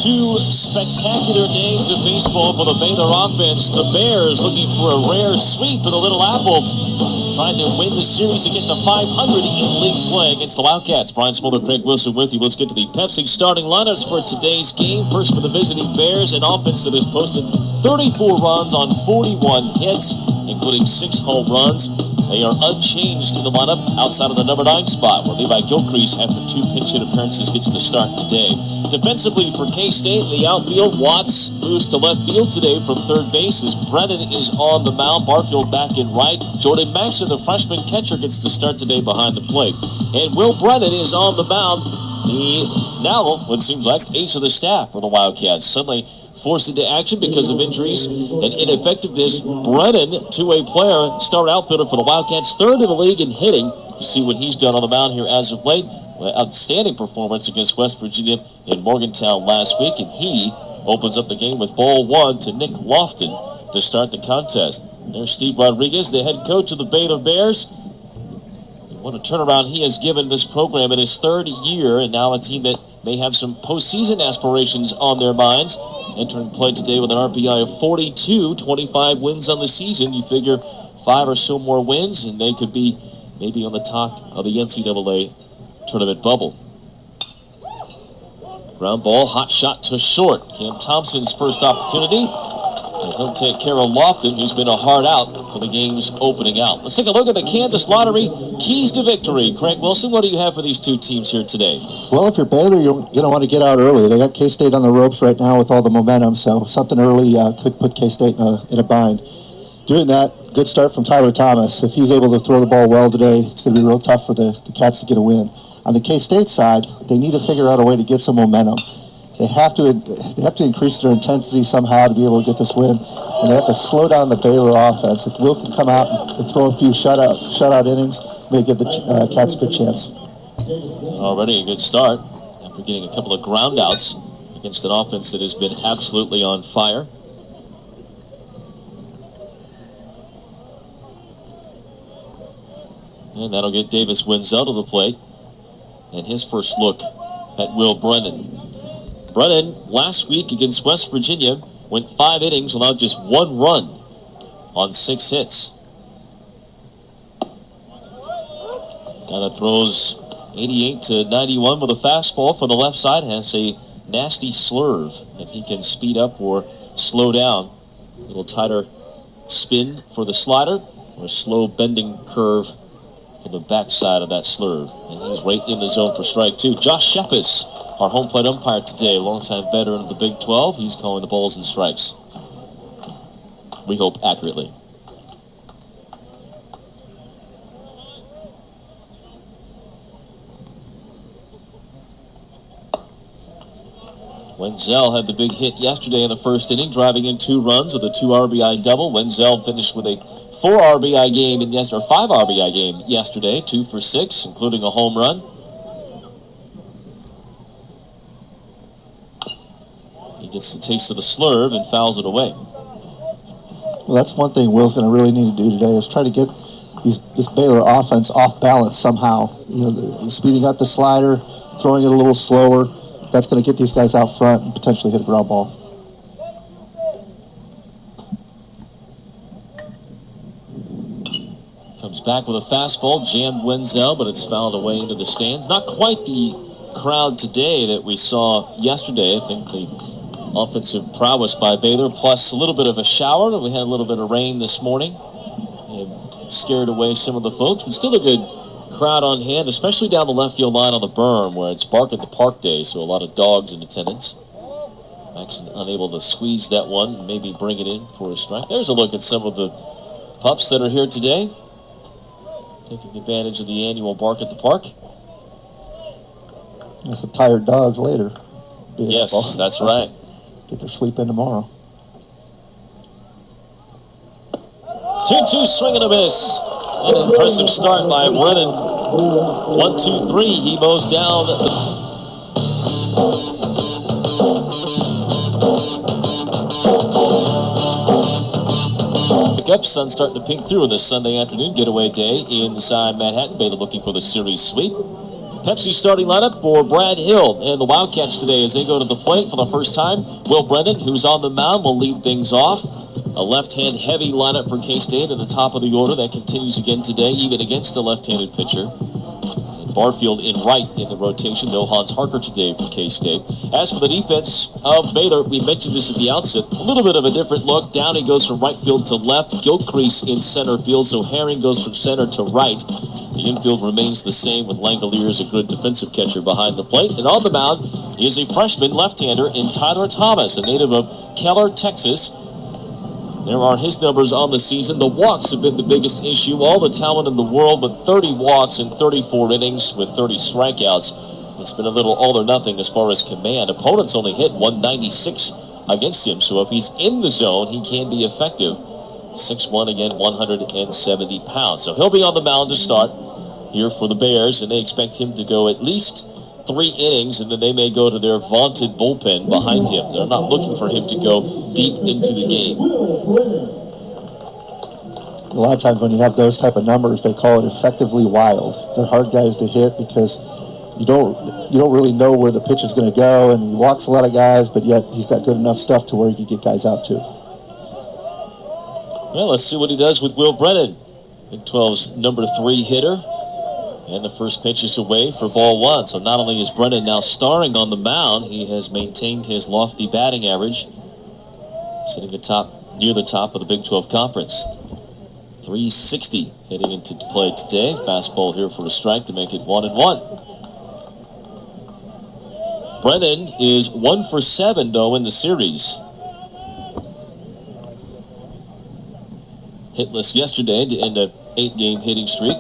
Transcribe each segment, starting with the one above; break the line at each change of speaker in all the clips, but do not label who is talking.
Two spectacular days of baseball for the Baylor offense. The Bears looking for a rare sweep with a Little Apple, trying to win the series to get to 500 in league play against the Wildcats. Brian Smolder, Craig Wilson with you. Let's get to the Pepsi starting lineups for today's game. First for the visiting Bears, an offense that has posted 34 runs on 41 hits, including 6 home runs. They are unchanged in the lineup outside of the number 9 spot, where Levi Gilcrease, after 2 pinch hit appearances, gets the start today. Defensively for K-State, the outfield, Watts moves to left field today from third base as Brennan is on the mound. Barfield back in right. Jordan Maxson, the freshman catcher, gets the start today behind the plate. And Will Brennan is on the mound. He now, what seems like, ace of the staff for the Wildcats. Suddenly forced into action because of injuries and ineffectiveness. Brennan, two-way player, star outfielder for the Wildcats, third in the league in hitting. You see what he's done on the mound here as of late. Outstanding performance against West Virginia in Morgantown last week, and he opens up the game with ball 1 to Nick Lofton to start the contest. There's Steve Rodriguez, the head coach of the Baylor Bears. What a turnaround he has given this program in his third year, and now a team that may have some postseason aspirations on their minds. Entering play today with an RPI of 42, 25 wins on the season. You figure 5 or so more wins, and they could be maybe on the top of the NCAA tournament bubble. Ground ball, hot shot to short. Cam Thompson's first opportunity. And he'll take care of Lofton, who's been a hard out for the game's opening out. Let's take a look at the Kansas Lottery keys to victory. Craig Wilson, what do you have for these two teams here today?
Well, if you're Baylor, you're going to want to get out early. They got K-State on the ropes right now with all the momentum, so something early could put K-State in a bind. Doing that, good start from Tyler Thomas. If he's able to throw the ball well today, it's going to be real tough for the Cats to get a win. On the K-State side, they need to figure out a way to get some momentum. They have to increase their intensity somehow to be able to get this win, and they have to slow down the Baylor offense. If Will can come out and throw a few shutout innings, may give the Cats a good chance.
Already a good start after getting a couple of groundouts against an offense that has been absolutely on fire. And that'll get Davis Wenzel to the plate. And his first look at Will Brennan. Brennan, last week against West Virginia, went 5 innings, allowed just 1 run on 6 hits. Guy that throws 88 to 91 with a fastball from the left side, has a nasty slurve that he can speed up or slow down. A little tighter spin for the slider, or a slow bending curve to the backside of that slurve. And he's right in the zone for strike 2. Josh Shepis, our home plate umpire today, longtime veteran of the Big 12. He's calling the balls and strikes. We hope accurately. Wenzel had the big hit yesterday in the first inning, driving in 2 runs with a 2 RBI double. Wenzel finished with a 4 RBI game or 5 RBI game yesterday, 2 for 6, including a home run. He gets the taste of the slurve and fouls it away.
Well, that's one thing Will's going to really need to do today is try to get this Baylor offense off balance somehow. You know, the speeding up the slider, throwing it a little slower. That's going to get these guys out front and potentially hit a ground ball.
Comes back with a fastball, jammed Wenzel, but it's fouled away into the stands. Not quite the crowd today that we saw yesterday. I think the offensive prowess by Baylor, plus a little bit of a shower. We had a little bit of rain this morning. It scared away some of the folks, but still a good crowd on hand, especially down the left field line on the berm where it's Bark at the Park Day, so a lot of dogs in attendance. Maxson unable to squeeze that one, maybe bring it in for a strike. There's a look at some of the pups that are here today, taking advantage of the annual Bark at the Park.
There's some tired dogs later.
Yes, that's right.
Get their sleep in tomorrow.
2-2 swing and a miss. An impressive start by Brennan. 1-2-3. He mows down. Pickup. Sun starting to pink through this Sunday afternoon getaway day inside Manhattan. Baylor looking for the series sweep. Pepsi starting lineup for Brad Hill and the Wildcats today as they go to the plate for the first time. Will Brennan, who's on the mound, will lead things off. A left-hand heavy lineup for K-State at the top of the order. That continues again today, even against a left-handed pitcher. Barfield in right in the rotation. No Hans Harker today for K-State. As for the defense of Baylor, we mentioned this at the outset. A little bit of a different look. Downey goes from right field to left. Gilcrease in center field, so Herring goes from center to right. The infield remains the same with Langoliers, a good defensive catcher behind the plate. And on the mound is a freshman left-hander in Tyler Thomas, a native of Keller, Texas. There are his numbers on the season. The walks have been the biggest issue. All the talent in the world, but 30 walks in 34 innings with 30 strikeouts. It's been a little all or nothing as far as command. Opponents only hit 196 against him, so if he's in the zone, he can be effective. 6'1", again, 170 pounds. So he'll be on the mound to start here for the Bears, and they expect him to go at least 3 innings, and then they may go to their vaunted bullpen behind him. They're not looking for him to go deep into the game.
A lot of times when you have those type of numbers, they call it effectively wild. They're hard guys to hit because you don't really know where the pitch is going to go, and he walks a lot of guys, but yet he's got good enough stuff to where he can get guys out too.
Well, let's see what he does with Will Brennan, Big 12's number 3 hitter. And the first pitch is away for ball 1. So not only is Brennan now starring on the mound, he has maintained his lofty batting average, sitting near the top of the Big 12 Conference. 360 heading into play today. Fastball here for a strike to make it 1-1. Brennan is 1 for 7, though, in the series. Hitless yesterday to end an 8-game hitting streak,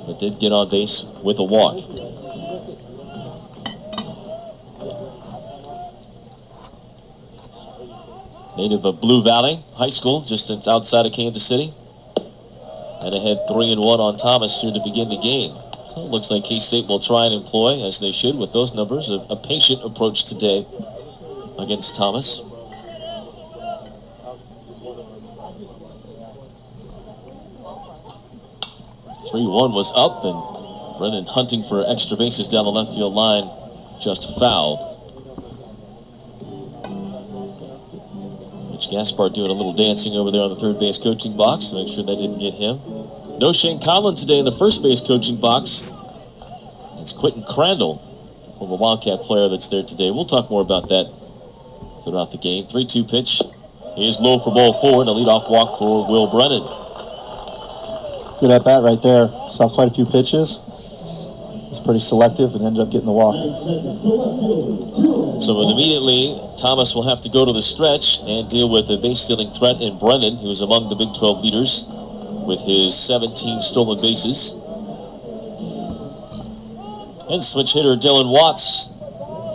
but did get on base with a walk. Native of Blue Valley High School, just outside of Kansas City. And ahead 3-1 on Thomas here to begin the game. So it looks like K-State will try and employ, as they should with those numbers, a patient approach today against Thomas. 3-1 was up, and Brennan hunting for extra bases down the left field line, just fouled. Mitch Gaspar doing a little dancing over there on the third base coaching box to make sure they didn't get him. No Shane Conlon today in the first base coaching box. It's Quentin Crandall, former Wildcat player, that's there today. We'll talk more about that throughout the game. 3-2 pitch is low for ball 4, and a leadoff walk for Will Brennan.
Good at bat right there. Saw quite a few pitches. It's pretty selective and ended up getting the walk.
So immediately, Thomas will have to go to the stretch and deal with a base-stealing threat in Brennan, who is among the Big 12 leaders with his 17 stolen bases. And switch hitter Dylan Watts,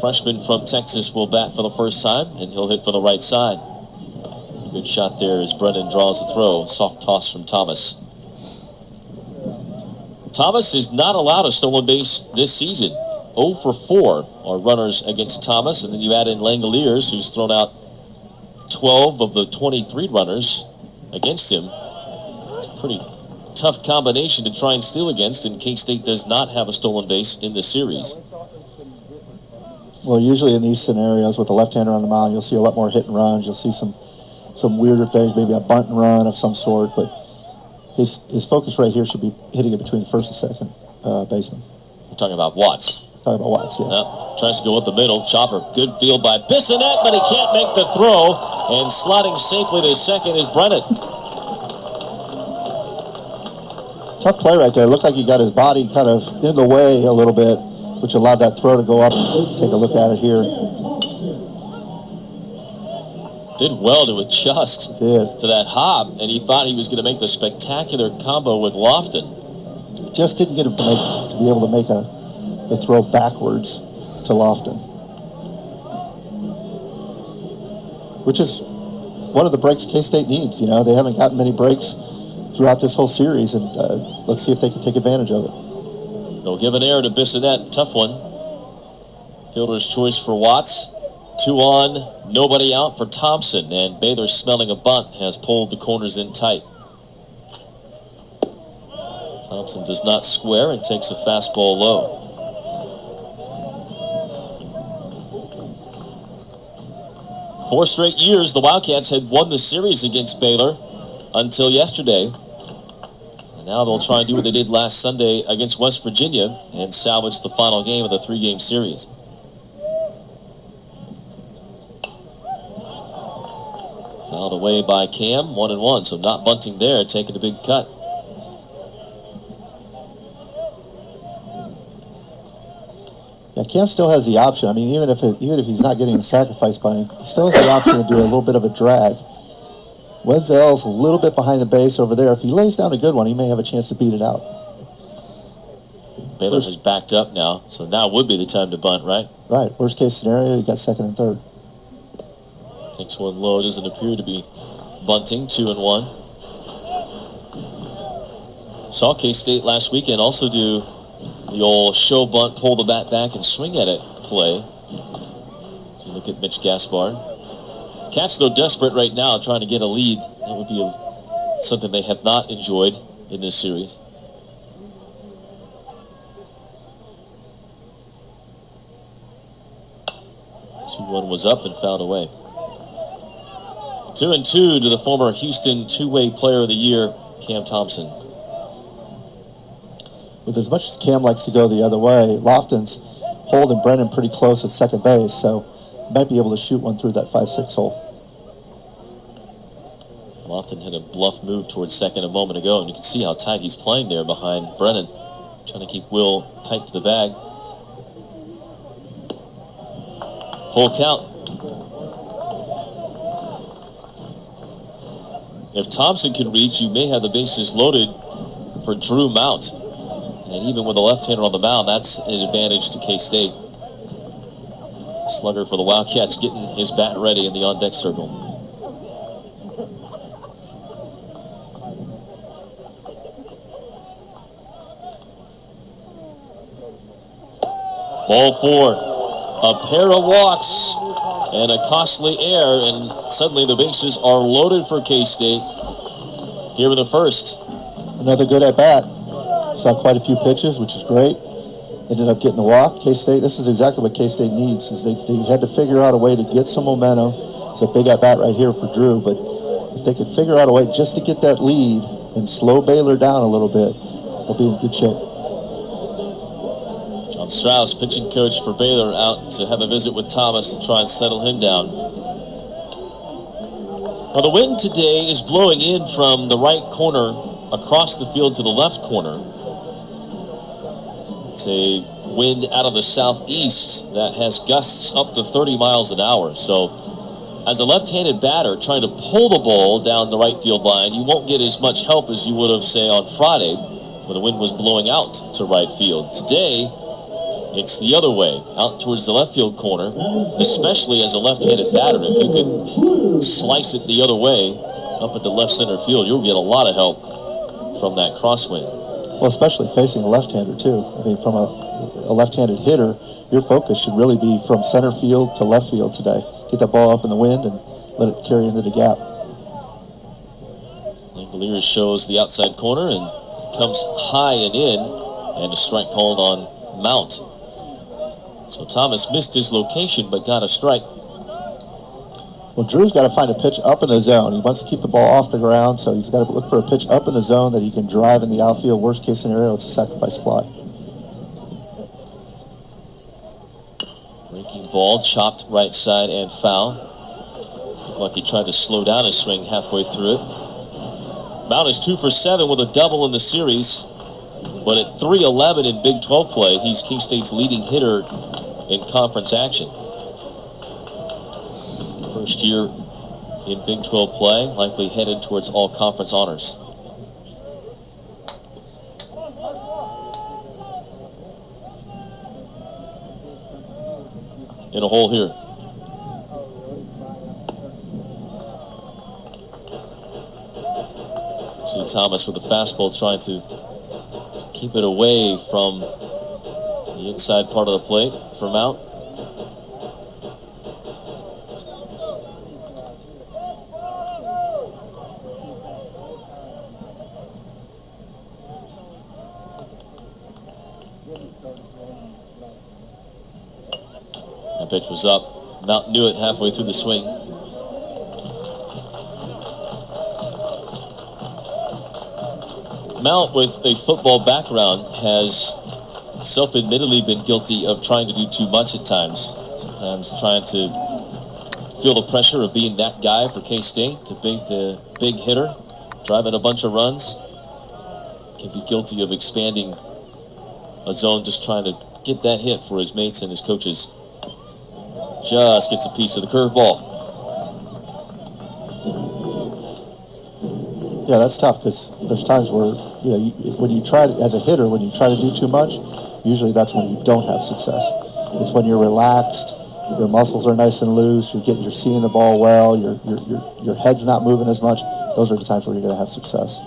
freshman from Texas, will bat for the first time, and he'll hit for the right side. Good shot there as Brennan draws the throw. Soft toss from Thomas. Thomas is not allowed a stolen base this season. 0 for 4 are runners against Thomas, and then you add in Langoliers, who's thrown out 12 of the 23 runners against him. It's a pretty tough combination to try and steal against, and K-State does not have a stolen base in this series.
Well, usually in these scenarios with the left-hander on the mound, you'll see a lot more hit and runs. You'll see some weirder things, maybe a bunt and run of some sort, but his focus right here should be hitting it between first and second baseman.
We're talking about Watts.
Talking about Watts, yes.
Yep. Tries to go up the middle. Chopper, good field by Bissonette, but he can't make the throw. And sliding safely to second is Brennan.
Tough play right there. Looked like he got his body kind of in the way a little bit, which allowed that throw to go up. Take a look at it here.
Did well to adjust
to
that hop, and he thought he was going to make the spectacular combo with Lofton.
Just didn't get him to be able to make the throw backwards to Lofton, which is one of the breaks K-State needs. You know, they haven't gotten many breaks throughout this whole series, and let's see if they can take advantage of it.
They'll give an error to Bissonette. Tough one. Fielder's choice for Watts. 2 on, nobody out for Thompson, and Baylor, smelling a bunt, has pulled the corners in tight. Thompson does not square and takes a fastball low. Four straight years, the Wildcats had won the series against Baylor until yesterday. And now they'll try and do what they did last Sunday against West Virginia and salvage the final game of the three-game series. Fouled away by Cam, 1-1, so not bunting there, taking a big cut.
Yeah, Cam still has the option. I mean, even if he's not getting the sacrifice bunting, he still has the option to do a little bit of a drag. Wenzel's a little bit behind the base over there. If he lays down a good one, he may have a chance to beat it out.
Baylor has backed up now, so now would be the time to bunt, right?
Right. Worst case scenario, you got second and third.
Takes one low. Doesn't appear to be bunting. 2-1. Saw K-State last weekend also do the old show bunt, pull the bat back, and swing at it play. So you look at Mitch Gaspard. Cats, though, desperate right now, trying to get a lead. That would be something they have not enjoyed in this series. One was up and fouled away. 2-2 to the former Houston two-way player of the year, Cam Thompson.
With as much as Cam likes to go the other way, Lofton's holding Brennan pretty close at second base, so might be able to shoot one through that 5-6 hole.
Lofton had a bluff move towards second a moment ago, and you can see how tight he's playing there behind Brennan, trying to keep Will tight to the bag. Full count. If Thompson can reach, you may have the bases loaded for Drew Mount. And even with a left-hander on the mound, that's an advantage to K-State. Slugger for the Wildcats getting his bat ready in the on-deck circle. Ball four. A pair of walks and a costly error, and suddenly the bases are loaded for K-State here in the first.
Another good at-bat. Saw quite a few pitches, which is great. Ended up getting the walk. K-State, this is exactly what K-State needs, is they had to figure out a way to get some momentum. It's a big at-bat right here for Drew, but if they could figure out a way just to get that lead and slow Baylor down a little bit, they'll be in good shape.
Strauss, pitching coach for Baylor, out to have a visit with Thomas to try and settle him down. Well, the wind today is blowing in from the right corner across the field to the left corner. It's a wind out of the southeast that has gusts up to 30 miles an hour. So as a left-handed batter trying to pull the ball down the right field line, you won't get as much help as you would have, say, on Friday when the wind was blowing out to right field. Today, it's the other way, out towards the left field corner, especially as a left-handed batter. If you could slice it the other way, up at the left center field, you'll get a lot of help from that crosswind.
Well, especially facing a left-hander, too. I mean, from a left-handed hitter, your focus should really be from center field to left field today. Get that ball up in the wind and let it carry into the gap.
Langoliers shows the outside corner and comes high and in, and a strike called on Mount. So Thomas missed his location, but got a strike.
Well, Drew's got to find a pitch up in the zone. He wants to keep the ball off the ground, so he's got to look for a pitch up in the zone that he can drive in the outfield. Worst case scenario, it's a sacrifice fly.
Breaking ball, chopped right side and foul. Looked like he tried to slow down his swing halfway through it. Mount is 2 for 7 with a double in the series. But at 3-11 in Big 12 play, he's K-State's leading hitter in conference action. First year in Big 12 play, likely headed towards all conference honors. In a hole here. See Thomas with the fastball trying to keep it away from the inside part of the plate for Mount. Pitch was up. Mount knew it halfway through the swing. Mount, with a football background, has self-admittedly been guilty of trying to do too much at times. Sometimes trying to feel the pressure of being that guy for K-State, the big hitter, driving a bunch of runs. Can be guilty of expanding a zone, just trying to get that hit for his mates and his coaches. Just gets a piece of the curveball.
Yeah, that's tough because there's times where, when you try to, as a hitter, when you try to do too much, usually that's when you don't have success. It's when you're relaxed, your muscles are nice and loose, you're seeing the ball well, your head's not moving as much. Those are the times where you're going to have success.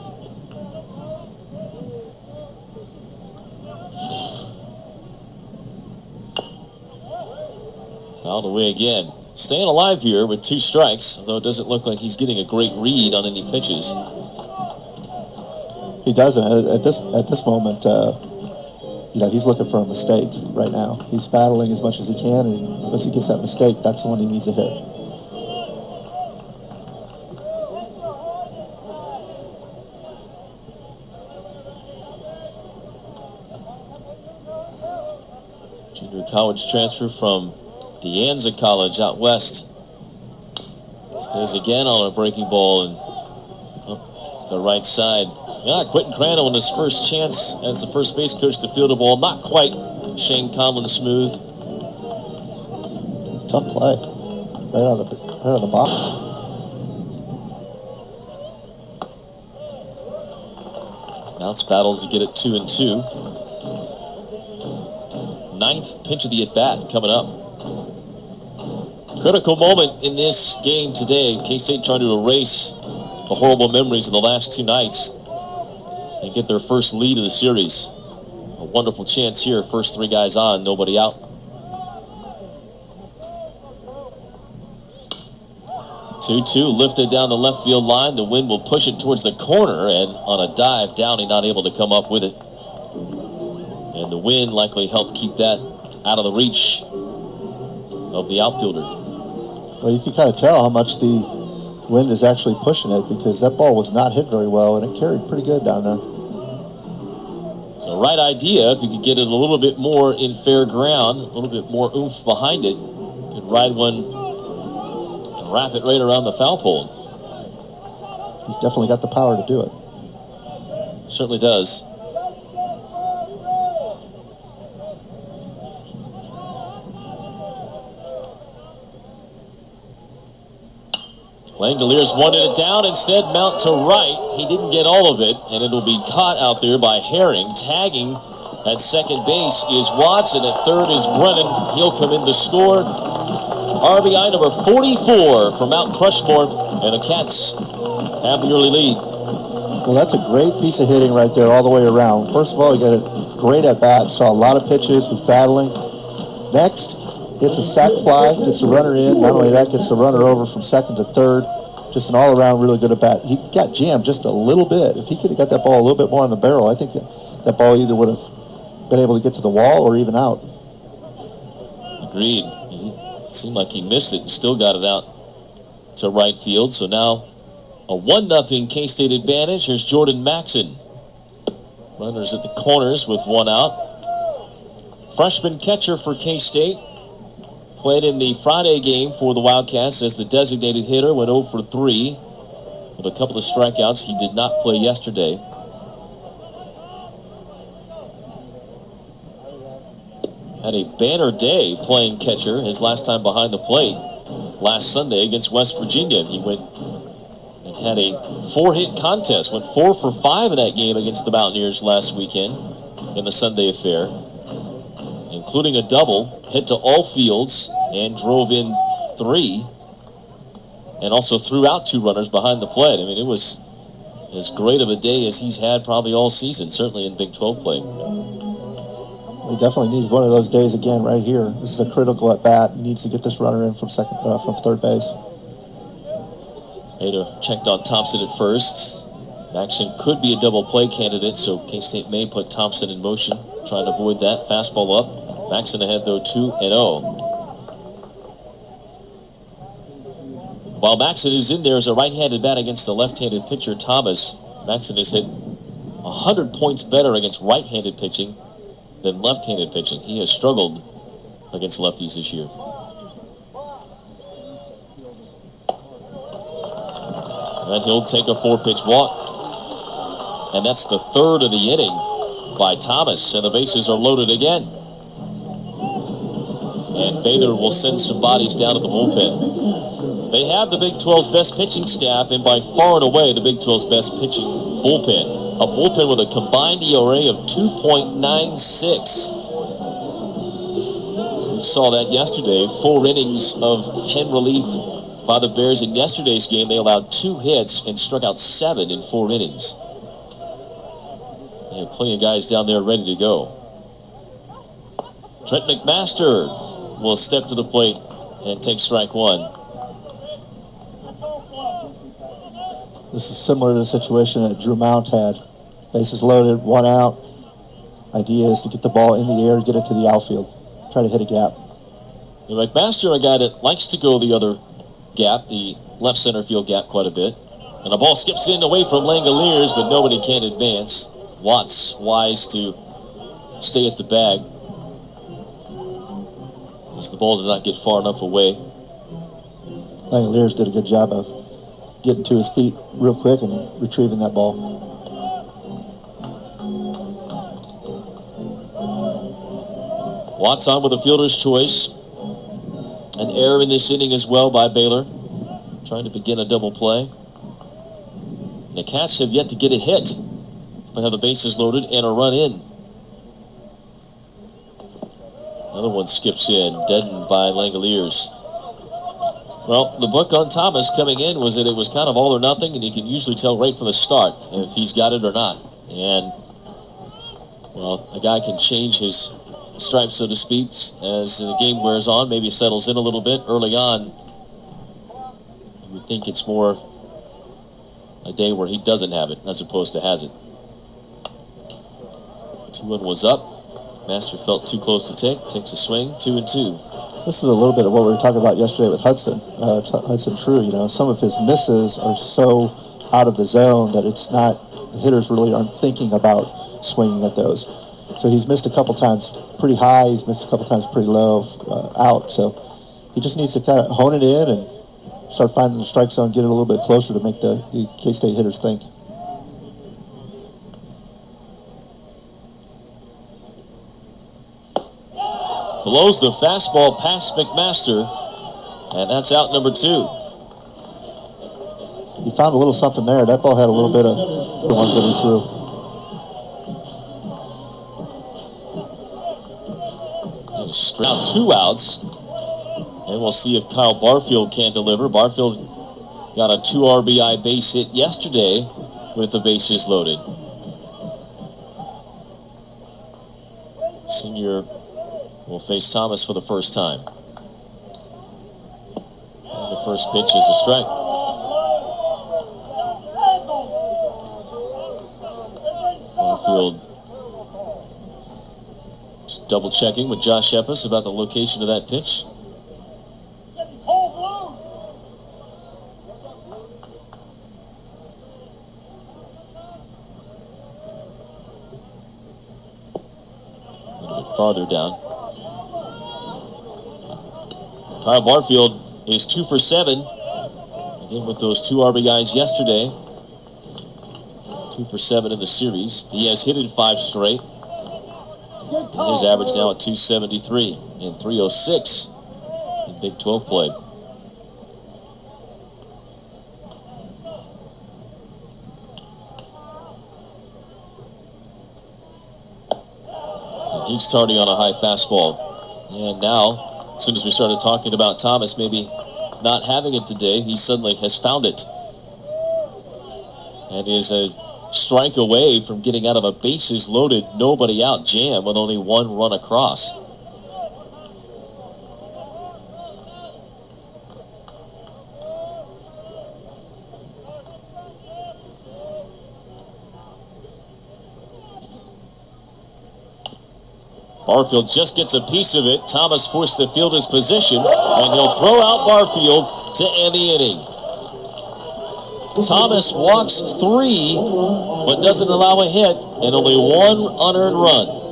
Fouled away again. Staying alive here with 2 strikes, although it doesn't look like he's getting a great read on any pitches.
He doesn't. At this moment, he's looking for a mistake right now. He's battling as much as he can, and once he gets that mistake, that's the one he needs to hit.
Junior college transfer from DeAnza College out west. Stays again on a breaking ball and up the right side. Yeah, Quentin Crandall in his first chance as the first base coach to field a ball. Not quite Shane Conlon smooth.
Tough play. Right on the bottom.
Mounts battle to get it 2-2. 9th pitch of the at-bat coming up. Critical moment in this game today. K-State trying to erase the horrible memories of the last 2 nights and get their first lead of the series. A wonderful chance here. First 3 guys on, nobody out. 2-2 lifted down the left field line. The wind will push it towards the corner, and on a dive, Downey not able to come up with it. And the wind likely helped keep that out of the reach of the outfielder.
Well, you can kind of tell how much the wind is actually pushing it, because that ball was not hit very well, and it carried pretty good down there.
So right idea, if you could get it a little bit more in fair ground, a little bit more oomph behind it, you could ride one and wrap it right around the foul pole.
He's definitely got the power to do it.
Certainly does. Langoliers wanted it down. Instead, Mount to right. He didn't get all of it, and it'll be caught out there by Herring. Tagging at second base is Watson. At third is Brennan. He'll come in to score. RBI number 44 for Mount Crushmore, and the Cats have the early lead.
Well, that's a great piece of hitting right there all the way around. First of all, he got a great at-bat. Saw a lot of pitches, was battling. Next, gets a sac fly, gets the runner in. Not only that, gets the runner over from second to third. Just an all-around really good at-bat. He got jammed just a little bit. If he could have got that ball a little bit more on the barrel, I think that ball either would have been able to get to the wall or even out.
Agreed. It seemed like he missed it and still got it out to right field. So now a 1-0 K-State advantage. Here's Jordan Maxson. Runners at the corners with 1 out. Freshman catcher for K-State. Played in the Friday game for the Wildcats as the designated hitter, went 0 for 3 with a couple of strikeouts. He did not play yesterday. Had a banner day playing catcher his last time behind the plate last Sunday against West Virginia. He went and had a 4-hit contest, went 4 for 5 in that game against the Mountaineers last weekend in the Sunday affair, including a double, hit to all fields, and drove in 3, and also threw out 2 runners behind the plate. I mean, it was as great of a day as he's had probably all season, certainly in Big 12 play.
He definitely needs one of those days again right here. This is a critical at-bat. He needs to get this runner in from third base.
Hader checked on Thompson at first. Maxson could be a double play candidate, so K-State may put Thompson in motion, trying to avoid that. Fastball up. Maxson ahead, though, 2-0. While Maxon is in there as a right-handed bat against the left-handed pitcher, Thomas, Maxon has hit 100 points better against right-handed pitching than left-handed pitching. He has struggled against lefties this year. And he'll take a 4-pitch walk. And that's the third of the inning by Thomas, and the bases are loaded again. And Baylor will send some bodies down to the bullpen. They have the Big 12's best pitching staff, and by far and away the Big 12's best pitching bullpen. A bullpen with a combined ERA of 2.96. We saw that yesterday. 4 innings of pen relief by the Bears in yesterday's game. They allowed 2 hits and struck out 7 in 4 innings. They have plenty of guys down there ready to go. Trent McMaster will step to the plate and take strike 1.
This is similar to the situation that Drew Mount had. Bases loaded, 1 out. Idea is to get the ball in the air, get it to the outfield, try to hit a gap.
And McMaster, a guy that likes to go the other gap, the left center field gap, quite a bit. And the ball skips in away from Langoliers, but nobody can advance. Watts wise to stay at the bag, as the ball did not get far enough away.
Langoliers did a good job of getting to his feet real quick and retrieving that ball.
Watts on with a fielder's choice. An error in this inning as well by Baylor, trying to begin a double play. The Cats have yet to get a hit, but have the bases loaded and a run in. Another one skips in, deadened by Langoliers. Well, the book on Thomas coming in was that it was kind of all or nothing, and you can usually tell right from the start if he's got it or not. And, well, a guy can change his stripes, so to speak, as the game wears on, maybe settles in a little bit. Early on, you would think it's more a day where he doesn't have it as opposed to has it. 2-1 was up. Master felt too close to take. Takes a swing. 2-2.
This is a little bit of what we were talking about yesterday with Hudson. Hudson True, you know, some of his misses are so out of the zone that it's not, the hitters really aren't thinking about swinging at those. So he's missed a couple times pretty high. He's missed a couple times pretty low out. So he just needs to kind of hone it in and start finding the strike zone, get it a little bit closer to make the K-State hitters think.
Blows the fastball past McMaster, and that's out number 2.
He found a little something there. That ball had a little bit of the ones that he threw.
Now 2 outs, and we'll see if Kyle Barfield can deliver. Barfield got a 2 RBI base hit yesterday with the bases loaded. Senior will face Thomas for the first time. And the first pitch is a strike. Barfield just double checking with Josh Epis about the location of that pitch. A little bit farther down. Kyle Barfield is 2 for 7. Again with those 2 RBIs yesterday. 2 for 7 in the series. He has hit in 5 straight. And his average now at 273 and 306 in Big 12 play. And he's starting on a high fastball. And now, as soon as we started talking about Thomas maybe not having it today, he suddenly has found it. And is a strike away from getting out of a bases loaded, nobody out jam with only 1 run across. Barfield just gets a piece of it. Thomas forced to field his position, and he'll throw out Barfield to end the inning. Thomas walks 3, but doesn't allow a hit, and only 1 unearned run.